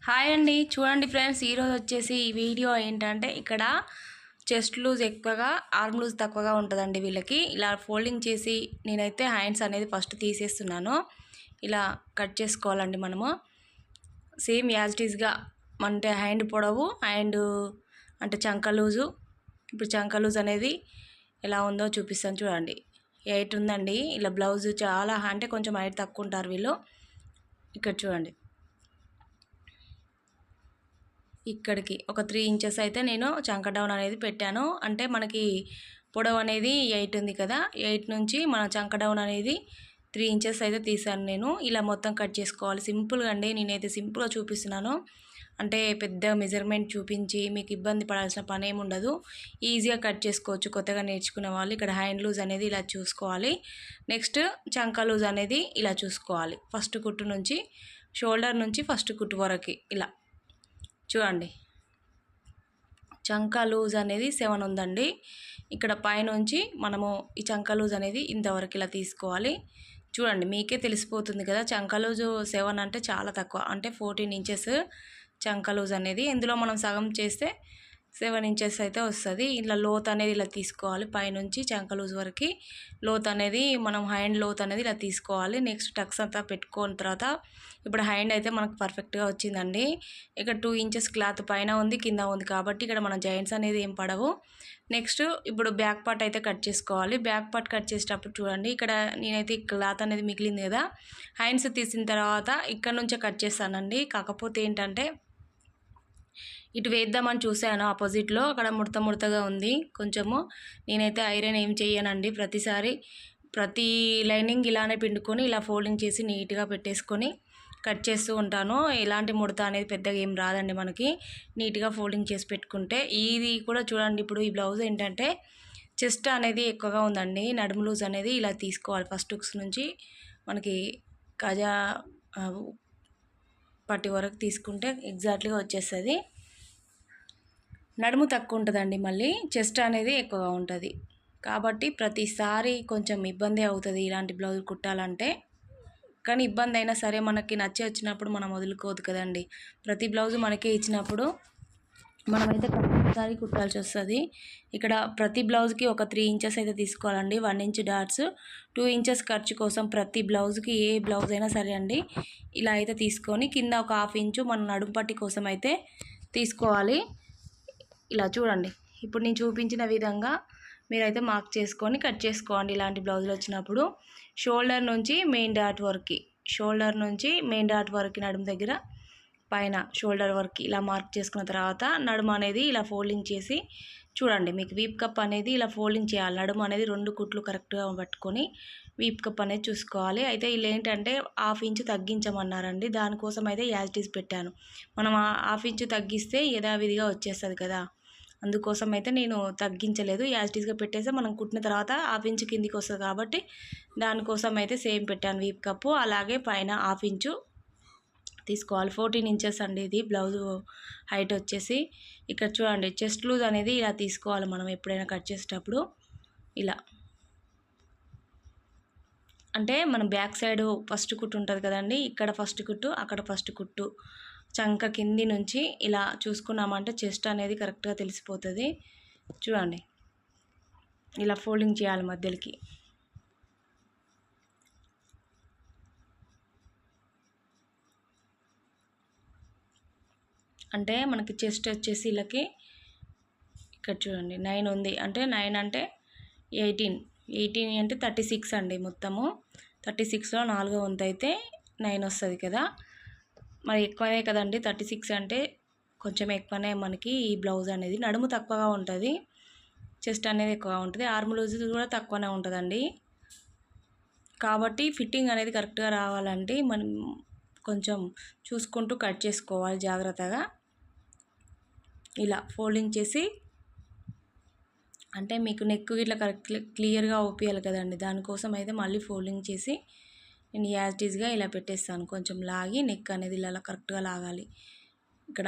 Hi అండి. చూడండి friends, ఈరోజు వచ్చేసి ఈ వీడియో ఏంటంటే ఇక్కడ చెస్ట్ లూజ్ ఎక్కువగా, ఆర్మ్ లూజ్ తక్కువగా ఉంటుందండి వీళ్ళకి. ఇలా ఫోల్డింగ్ చేసి నేనైతే హ్యాండ్స్ అనేది ఫస్ట్ తీసేస్తున్నాను. ఇలా కట్ చేసుకోవాలండి మనము. సేమ్ యాజ్ ఇట్ ఈస్గా అంటే హ్యాండ్ పొడవు అండ్ అంటే చంక లూజు. ఇప్పుడు చంక లూజ్ అనేది ఎలా ఉందో చూపిస్తాను చూడండి. 8 ఉందండి. ఇలా బ్లౌజ్ చాలా అంటే కొంచెం హైట్ తక్కువ ఉంటారు వీళ్ళు. ఇక్కడ చూడండి, ఇక్కడికి ఒక 3 ఇంచెస్ అయితే నేను చంక డౌన్ అనేది పెట్టాను. అంటే మనకి పొడవు అనేది 8 ఉంది కదా, 8 నుంచి మన చంక డౌన్ అనేది 3 ఇంచెస్ అయితే తీసాను నేను. ఇలా మొత్తం కట్ చేసుకోవాలి సింపుల్గా అండి. నేనైతే సింపుల్గా చూపిస్తున్నాను. అంటే పెద్ద మెజర్మెంట్ చూపించి మీకు ఇబ్బంది పడాల్సిన పని ఏమి ఉండదు. ఈజీగా కట్ చేసుకోవచ్చు కొత్తగా నేర్చుకునే వాళ్ళు. ఇక్కడ హ్యాండ్ లూజ్ అనేది ఇలా చూసుకోవాలి. నెక్స్ట్ చంక లూజ్ అనేది ఇలా చూసుకోవాలి. ఫస్ట్ కుట్టు నుంచి షోల్డర్ నుంచి ఫస్ట్ కుట్టు వరకు ఇలా చూడండి. చంక లూజ్ అనేది 7 ఉందండి. ఇక్కడ పైనుంచి మనము ఈ చంక లూజ్ అనేది ఇంతవరకు ఇలా తీసుకోవాలి. చూడండి, మీకే తెలిసిపోతుంది కదా. చంక లూజు 7 అంటే చాలా తక్కువ, అంటే 14 ఇంచెస్ చంక లూజ్ అనేది. ఇందులో మనం సగం చేస్తే 7 ఇంచెస్ అయితే వస్తుంది. ఇలా లోత్ అనేది ఇలా తీసుకోవాలి. పైనుంచి చంక లూజ్ వరకు లోత్ అనేది మనం హ్యాండ్ లోత్ అనేది ఇలా తీసుకోవాలి. నెక్స్ట్ టక్స్ అంతా పెట్టుకున్న తర్వాత ఇప్పుడు హ్యాండ్ అయితే మనకు పర్ఫెక్ట్గా వచ్చిందండి. ఇక్కడ 2 ఇంచెస్ క్లాత్ పైన ఉంది, కింద ఉంది కాబట్టి ఇక్కడ మన జాయింట్స్ అనేది ఏం పడవు. నెక్స్ట్ ఇప్పుడు బ్యాక్ పార్ట్ అయితే కట్ చేసుకోవాలి. బ్యాక్ పార్ట్ కట్ చేసేటప్పుడు చూడండి, ఇక్కడ నేనైతే క్లాత్ అనేది మిగిలింది కదా, హ్యాండ్స్ తీసిన తర్వాత ఇక్కడ నుంచే కట్ చేస్తానండి. కాకపోతే ఏంటంటే ఇటు వేద్దామని చూసాను, ఆపోజిట్లో అక్కడ ముడత ముడతగా ఉంది కొంచెము. నేనైతే ఐరన్ ఏం చేయనండి. ప్రతి లైనింగ్ ఇలానే పిండుకొని ఇలా ఫోల్డింగ్ చేసి నీట్గా పెట్టేసుకొని కట్ చేస్తూ ఉంటాను. ఎలాంటి ముడత అనేది పెద్దగా ఏం రాదండి మనకి, నీట్గా ఫోల్డింగ్ చేసి పెట్టుకుంటే. ఇది కూడా చూడండి, ఇప్పుడు ఈ బ్లౌజ్ ఏంటంటే చెస్ట్ అనేది ఎక్కువగా ఉందండి. నడుము లూజ్ అనేది ఇలా తీసుకోవాలి. ఫస్ట్ హుక్స్ నుంచి మనకి కజా పట్టి వరకు తీసుకుంటే ఎగ్జాక్ట్లీగా వచ్చేస్తుంది. నడుము తక్కువ ఉంటుందండి, మళ్ళీ చెస్ట్ అనేది ఎక్కువగా ఉంటుంది. కాబట్టి ప్రతిసారి కొంచెం ఇబ్బంది అవుతుంది ఇలాంటి బ్లౌజులు కుట్టాలంటే. కానీ ఇబ్బంది అయినా సరే మనకి నచ్చి వచ్చినప్పుడు మనం వదులుకోవద్దు కదండి. ప్రతి బ్లౌజు మనకే ఇచ్చినప్పుడు మనమైతే కంపల్సరీ కుట్టాల్సి వస్తుంది. ఇక్కడ ప్రతి బ్లౌజ్కి ఒక 3 ఇంచెస్ అయితే తీసుకోవాలండి. 1 ఇంచ్ డాట్స్, 2 ఇంచెస్ ఖర్చు కోసం ప్రతి బ్లౌజ్కి ఏ బ్లౌజ్ అయినా సరే అండి ఇలా అయితే తీసుకొని కింద ఒక 1/2 ఇంచు మన నడుము పట్టి కోసం అయితే తీసుకోవాలి. ఇలా చూడండి, ఇప్పుడు నేను చూపించిన విధంగా మీరైతే మార్క్ చేసుకొని కట్ చేసుకోండి ఇలాంటి బ్లౌజులు వచ్చినప్పుడు. షోల్డర్ నుంచి మెయిన్ డాట్ వరకు నడుము దగ్గర పైన షోల్డర్ వరకు ఇలా మార్క్ చేసుకున్న తర్వాత నడుము అనేది ఇలా ఫోల్డింగ్ చేసి చూడండి. మీకు వీప్ కప్ అనేది ఇలా ఫోల్డింగ్ చేయాలి. నడుము అనేది 2 కుట్లు కరెక్ట్గా పట్టుకొని వీప్ కప్ అనేది చూసుకోవాలి. అయితే వీళ్ళు ఏంటంటే 1/2 ఇంచు తగ్గించమన్నారండి. దానికోసం అయితే యాజ్ ఇట్ ఈజ్ పెట్టాను. మనం 1/2 ఇంచు తగ్గిస్తే యథావిధిగా వచ్చేస్తుంది కదా, అందుకోసం అయితే నేను తగ్గించలేదు. యాజ్ ఇట్ ఈస్గా పెట్టేస్తే మనం కుట్టిన తర్వాత 1/2 ఇంచు కిందికి వస్తుంది కాబట్టి దానికోసం అయితే సేమ్ పెట్టాను వీప్ కప్పు. అలాగే పైన 1/2 ఇంచు తీసుకోవాలి. 14 ఇంచెస్ అండి ఇది బ్లౌజు హైట్ వచ్చేసి. ఇక్కడ చూడండి, చెస్ట్ లూజ్ అనేది ఇలా తీసుకోవాలి మనం ఎప్పుడైనా కట్ చేసేటప్పుడు. ఇలా అంటే మనం బ్యాక్ సైడ్ ఫస్ట్ కుట్టు ఉంటుంది కదండి, ఇక్కడ ఫస్ట్ కుట్టు, అక్కడ ఫస్ట్ కుట్టు, చంక కింది నుంచి ఇలా చూసుకున్నామంటే చెస్ట్ అనేది కరెక్ట్గా తెలిసిపోతుంది. చూడండి, ఇలా ఫోల్డింగ్ చేయాలి మధ్యలోకి. అంటే మనకి చెస్ట్ వచ్చేసి వీళ్ళకి ఇక్కడ చూడండి 9 ఉంది. అంటే 9 అంటే 18 అంటే 36 అండి. మొత్తము 36లో 4వ వంతు అయితే 9 వస్తుంది కదా. మరి ఎక్కువనే కదండి, 36 అంటే కొంచెం ఎక్కువనే మనకి ఈ బ్లౌజ్ అనేది. నడుము తక్కువగా ఉంటుంది, చెస్ట్ అనేది ఎక్కువగా ఉంటుంది, ఆర్మ్ లూజ్ కూడా తక్కువనే ఉంటుందండి. కాబట్టి ఫిట్టింగ్ అనేది కరెక్ట్గా రావాలంటే మనం కొంచెం చూసుకుంటూ కట్ చేసుకోవాలి జాగ్రత్తగా. ఇలా ఫోల్డింగ్ చేసి అంటే మీకు నెక్ ఇట్లా కరెక్ట్ క్లియర్గా ఓపియాలి కదండి, దానికోసం అయితే మళ్ళీ ఫోల్డింగ్ చేసి నేను యాజ్ ఇట్ ఈస్గా ఇలా పెట్టేస్తాను. కొంచెం లాగి నెక్ అనేది ఇలా కరెక్ట్గా లాగాలి. ఇక్కడ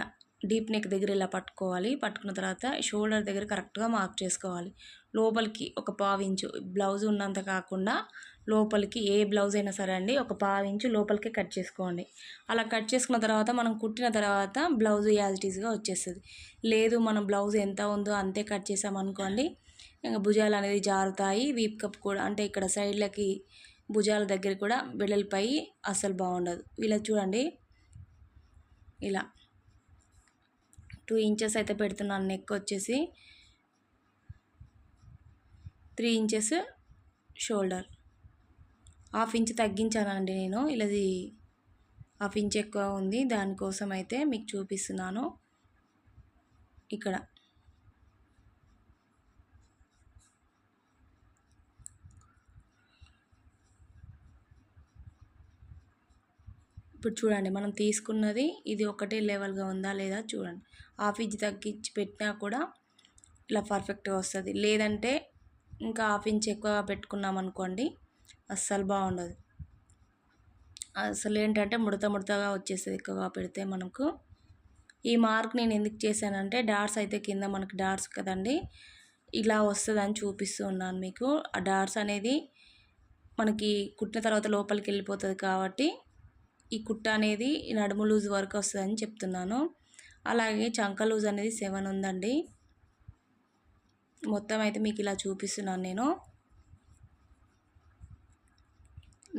డీప్ నెక్ దగ్గర ఇలా పట్టుకోవాలి. పట్టుకున్న తర్వాత షోల్డర్ దగ్గర కరెక్ట్గా మార్క్ చేసుకోవాలి. లోపలికి ఒక 1/2 ఇంచు బ్లౌజ్ ఉన్నంత కాకుండా లోపలికి ఏ బ్లౌజ్ అయినా సరే అండి ఒక 1/2 ఇంచు లోపలికి కట్ చేసుకోండి. అలా కట్ చేసుకున్న తర్వాత మనం కుట్టిన తర్వాత బ్లౌజ్ యాజ్ ఇట్ ఈస్గా వచ్చేస్తుంది. లేదు మనం బ్లౌజ్ ఎంత ఉందో అంతే కట్ చేసామనుకోండి, ఇంకా భుజాలు అనేది జారుతాయి. వీప్ కప్ కూడా అంటే ఇక్కడ సైడ్లకి భుజాల దగ్గర కూడా వెడల్పై అస్సలు బాగుండదు. ఇలా చూడండి, ఇలా 2 ఇంచెస్ అయితే పెడుతున్నాను. నెక్ వచ్చేసి 3 ఇంచెస్ షోల్డర్, 1/2 ఇంచ్ తగ్గించానండి నేను. ఇలాది 1/2 ఇంచ్ ఎక్కువ ఉంది, దానికోసం అయితే మీకు చూపిస్తున్నాను. ఇక్కడ ఇప్పుడు చూడండి, మనం తీసుకున్నది ఇది ఒకటే లెవెల్గా ఉందా లేదా చూడండి. 1/2 ఇంచ్ తగ్గించి పెట్టినా కూడా ఇలా పర్ఫెక్ట్గా వస్తుంది. లేదంటే ఇంకా 1/2 ఇంచ్ ఎక్కువ పెట్టుకున్నాం అనుకోండి, అస్సలు బాగుండదు. అసలు ఏంటంటే ముడతగా వచ్చేస్తుంది ఎక్కువగా పెడితే మనకు. ఈ మార్క్ నేను ఎందుకు చేశానంటే డాట్స్ అయితే కింద మనకి డాట్స్ కదండి, ఇలా వస్తుందని చూపిస్తూ ఉన్నాను మీకు. ఆ డాట్స్ అనేది మనకి కుట్టిన తర్వాత లోపలికి వెళ్ళిపోతుంది కాబట్టి ఈ కుట్ట అనేది నడుము లూజ్ వరకు వస్తుందని చెప్తున్నాను. అలాగే చంక లూజ్ అనేది 7 ఉందండి. మొత్తం అయితే మీకు ఇలా చూపిస్తున్నాను నేను.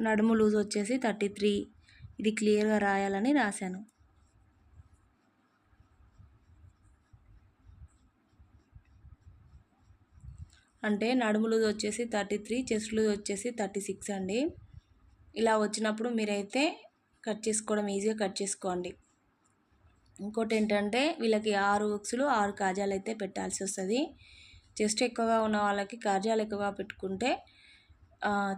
నడుము లూజ్ వచ్చేసి 33. ఇది క్లియర్గా రాయాలని రాశాను. అంటే నడుము లూజ్ వచ్చేసి 33, చెస్ట్ లూజ్ వచ్చేసి 36 అండి. ఇలా వచ్చినప్పుడు మీరైతే కట్ చేసుకోవడం ఈజీగా కట్ చేసుకోండి. ఇంకోటి ఏంటంటే వీళ్ళకి 6 ఉక్సులు 6 కాజాలు అయితే పెట్టాల్సి వస్తుంది. చెస్ట్ ఎక్కువగా ఉన్న వాళ్ళకి కాజాలు ఎక్కువగా పెట్టుకుంటే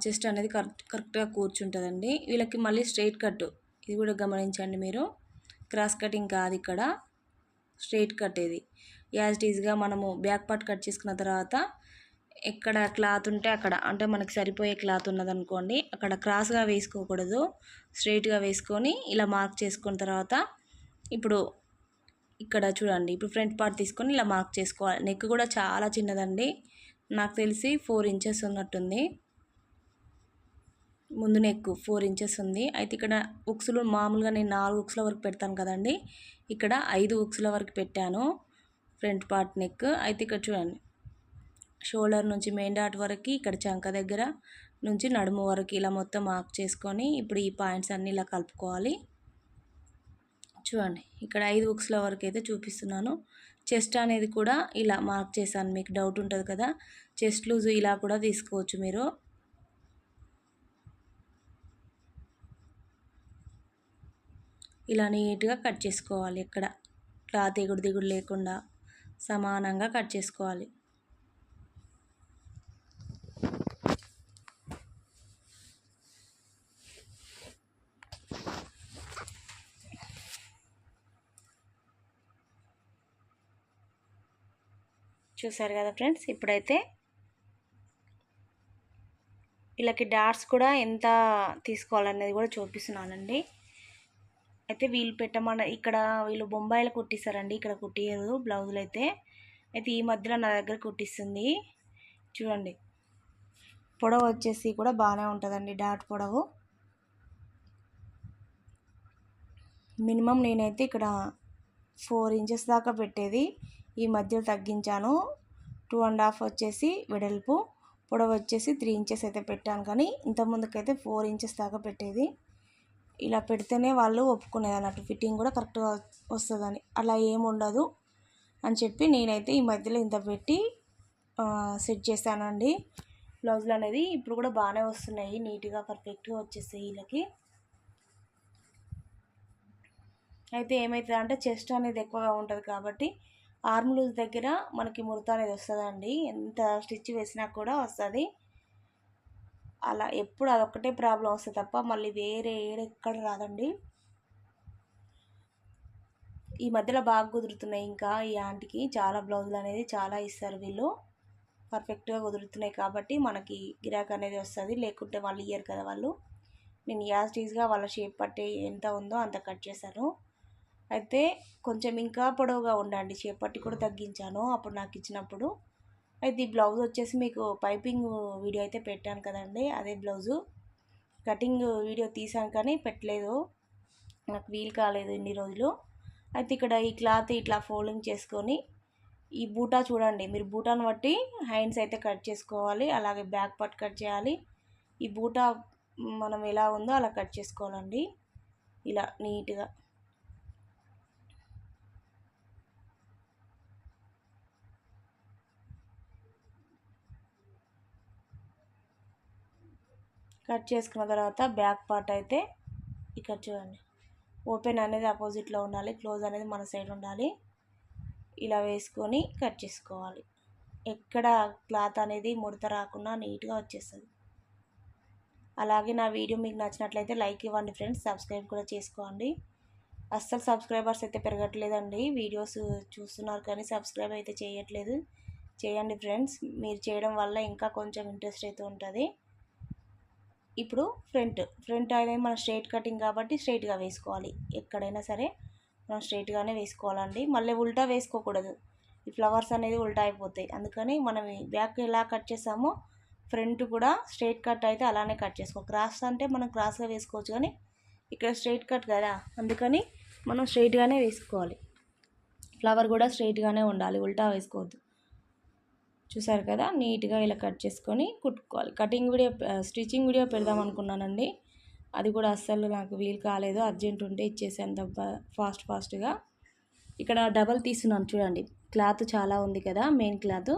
చెస్ట్ అనేది కరెక్ట్గా కూర్చుంటుందండి. వీళ్ళకి మళ్ళీ స్ట్రైట్ కట్, ఇది కూడా గమనించండి మీరు. క్రాస్ కటింగ్ కాదు, ఇక్కడ స్ట్రైట్ కట్. ఇది యాజ్ ఇట్ ఈజ్గా మనము బ్యాక్ పార్ట్ కట్ చేసుకున్న తర్వాత ఎక్కడ క్లాత్ ఉంటే అక్కడ, అంటే మనకి సరిపోయే క్లాత్ ఉన్నదనుకోండి, అక్కడ క్రాస్గా వేసుకోకూడదు, స్ట్రైట్గా వేసుకొని ఇలా మార్క్ చేసుకున్న తర్వాత ఇప్పుడు ఇక్కడ చూడండి, ఇప్పుడు ఫ్రంట్ పార్ట్ తీసుకొని ఇలా మార్క్ చేసుకోవాలి. నెక్ కూడా చాలా చిన్నదండి, నాకు తెలిసి 4 ఇంచెస్ ఉన్నట్టుంది. ముందు నెక్ 4 ఇంచెస్ ఉంది. అయితే ఇక్కడ ఉక్సులు మామూలుగా నేను 4 ఉక్సుల వరకు పెడతాను కదండి, ఇక్కడ 5 ఉక్సుల వరకు పెట్టాను ఫ్రంట్ పార్ట్ నెక్. అయితే ఇక్కడ చూడండి, షోల్డర్ నుంచి మెయిన్ డాట్ వరకు, ఇక్కడ చంక దగ్గర నుంచి నడుము వరకు ఇలా మొత్తం మార్క్ చేసుకొని ఇప్పుడు ఈ పాయింట్స్ అన్నీ ఇలా కలుపుకోవాలి. చూడండి, ఇక్కడ 5 ఉక్సుల వరకు అయితే చూపిస్తున్నాను. చెస్ట్ అనేది కూడా ఇలా మార్క్ చేశాను. మీకు డౌట్ ఉంటుంది కదా, చెస్ట్ లూజ్ ఇలా కూడా తీసుకోవచ్చు మీరు. ఇలా నీట్గా కట్ చేసుకోవాలి, ఎక్కడ క్లాత్ ఎగుడు దిగుడు లేకుండా సమానంగా కట్ చేసుకోవాలి. చూసారు కదా ఫ్రెండ్స్, ఇప్పుడైతే వీళ్ళకి డాట్స్ కూడా ఎంత తీసుకోవాలనేది కూడా చూపిస్తున్నానండి. అయితే వీళ్ళు ఇక్కడ వీళ్ళు బొంబాయిలో కుట్టిస్తారండి, ఇక్కడ కుట్టియరు బ్లౌజులు అయితే. ఈ మధ్యలో నా దగ్గర కుట్టిస్తుంది. చూడండి, పొడవు వచ్చేసి కూడా బాగానే ఉంటుందండి, డాట్ పొడవు. మినిమం నేనైతే ఇక్కడ 4 ఇంచెస్ దాకా పెట్టేది, ఈ మధ్యలో తగ్గించాను. 2.5 వచ్చేసి వెడల్పు, పొడవు వచ్చేసి 3 ఇంచెస్ అయితే పెట్టాను. కానీ ఇంతకుముందుకైతే 4 ఇంచెస్ దాకా పెట్టేది. ఇలా పెడితేనే వాళ్ళు ఒప్పుకునేది అన్నట్టు, ఫిట్టింగ్ కూడా కరెక్ట్గా వస్తుందని. అలా ఏముండదు అని చెప్పి నేనైతే ఈ మధ్యలో ఇంత పెట్టి సెట్ చేశానండి బ్లౌజులు అనేది. ఇప్పుడు కూడా బాగానే వస్తున్నాయి, నీట్గా పర్ఫెక్ట్గా వచ్చేస్తాయి వీళ్ళకి. అయితే ఏమవుతుంది అంటే చెస్ట్ అనేది ఎక్కువగా ఉంటుంది కాబట్టి ఆర్మ్ లూజ్ దగ్గర మనకి ముడత అనేది వస్తుందండి, ఎంత స్టిచ్ వేసినా కూడా వస్తుంది. అలా ఎప్పుడు అదొక్కటే ప్రాబ్లం వస్తుంది తప్ప మళ్ళీ వేరే ఎక్కడ రాదండి. ఈ మధ్యలో బాగా కుదురుతున్నాయి. ఇంకా ఈ ఆంటీకి చాలా బ్లౌజులు అనేది చాలా ఇస్తారు వీళ్ళు, పర్ఫెక్ట్గా కుదురుతున్నాయి కాబట్టి మనకి గిరాక్ అనేది వస్తుంది. లేకుంటే వాళ్ళు ఇయ్యరు కదా వాళ్ళు. నేను యాజ్ ఈజ్గా వాళ్ళ షేప్ పట్టి ఎంత ఉందో అంత కట్ చేశాను. అయితే కొంచెం ఇంకా పొడవుగా ఉండండి, షేప్ పట్టి కూడా తగ్గించాను అప్పుడు నాకు ఇచ్చినప్పుడు. అయితే ఈ బ్లౌజ్ వచ్చేసి మీకు పైపింగ్ వీడియో అయితే పెట్టాను కదండి, అదే బ్లౌజు. కటింగ్ వీడియో తీసాను కానీ పెట్టలేదు, నాకు వీలు కాలేదు ఇన్ని రోజులు. అయితే ఇక్కడ ఈ క్లాత్ ఇట్లా ఫోల్డింగ్ చేసుకొని ఈ బూటా చూడండి, మీరు బూటాను బట్టి హ్యాండ్స్ అయితే కట్ చేసుకోవాలి, అలాగే బ్యాక్ పార్ట్ కట్ చేయాలి. ఈ బూటా మనం ఎలా ఉందో అలా కట్ చేసుకోవాలండి, ఇలా నీట్గా. కట్ చేసుకున్న తర్వాత బ్యాక్ పార్ట్ అయితే ఇక్కడ చూడండి, ఓపెన్ అనేది ఆపోజిట్లో ఉండాలి, క్లోజ్ అనేది మన సైడ్ ఉండాలి. ఇలా వేసుకొని కట్ చేసుకోవాలి. ఎక్కడ క్లాత్ అనేది ముడత రాకుండా నీట్గా వచ్చేస్తుంది. అలాగే నా వీడియో మీకు నచ్చినట్లయితే లైక్ ఇవ్వండి ఫ్రెండ్స్, సబ్స్క్రైబ్ కూడా చేసుకోండి. అస్సలు సబ్స్క్రైబర్స్ అయితే పెరగట్లేదండి, వీడియోస్ చూస్తున్నారు కానీ సబ్స్క్రైబ్ అయితే చేయట్లేదు. చేయండి ఫ్రెండ్స్, మీరు చేయడం వల్ల ఇంకా కొంచెం ఇంట్రెస్ట్ అయితే ఉంటుంది. ఇప్పుడు ఫ్రంట్ అనేది మన స్ట్రైట్ కటింగ్ కాబట్టి స్ట్రైట్గా వేసుకోవాలి. ఎక్కడైనా సరే మనం స్ట్రైట్గానే వేసుకోవాలండి, మళ్ళీ ఉల్టా వేసుకోకూడదు. ఈ ఫ్లవర్స్ అనేది ఉల్టా అయిపోతాయి, అందుకని మనం బ్యాక్ ఎలా కట్ చేసామో ఫ్రంట్ కూడా స్ట్రైట్ కట్ అయితే అలానే కట్ చేసుకో. క్రాస్ అంటే మనం క్రాస్గా వేసుకోవచ్చు, కానీ ఇక్కడ స్ట్రైట్ కట్ కదా, అందుకని మనం స్ట్రైట్గానే వేసుకోవాలి. ఫ్లవర్ కూడా స్ట్రైట్గానే ఉండాలి, ఉల్టా వేసుకోవద్దు. చూసారు కదా, నీట్గా ఇలా కట్ చేసుకొని కుట్టుకోవాలి. కటింగ్ వీడియో స్టిచ్చింగ్ వీడియో పెడదాం అనుకున్నానండి, అది కూడా అస్సలు నాకు వీలు కాలేదు, అర్జెంట్ ఉంటే ఇచ్చేసాను ఫాస్ట్గా. ఇక్కడ డబల్ తీస్తున్నాను చూడండి, క్లాత్ చాలా ఉంది కదా, మెయిన్ క్లాత్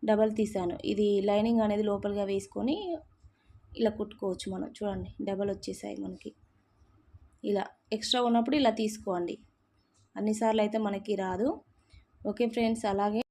డబల్ తీసాను. ఇది లైనింగ్ అనేది లోపలిగా వేసుకొని ఇలా కుట్టుకోవచ్చు మనం. చూడండి డబల్ వచ్చేసాయి మనకి. ఇలా ఎక్స్ట్రా ఉన్నప్పుడు ఇలా తీసుకోండి, అన్నిసార్లు అయితే మనకి రాదు. ఓకే ఫ్రెండ్స్, అలాగే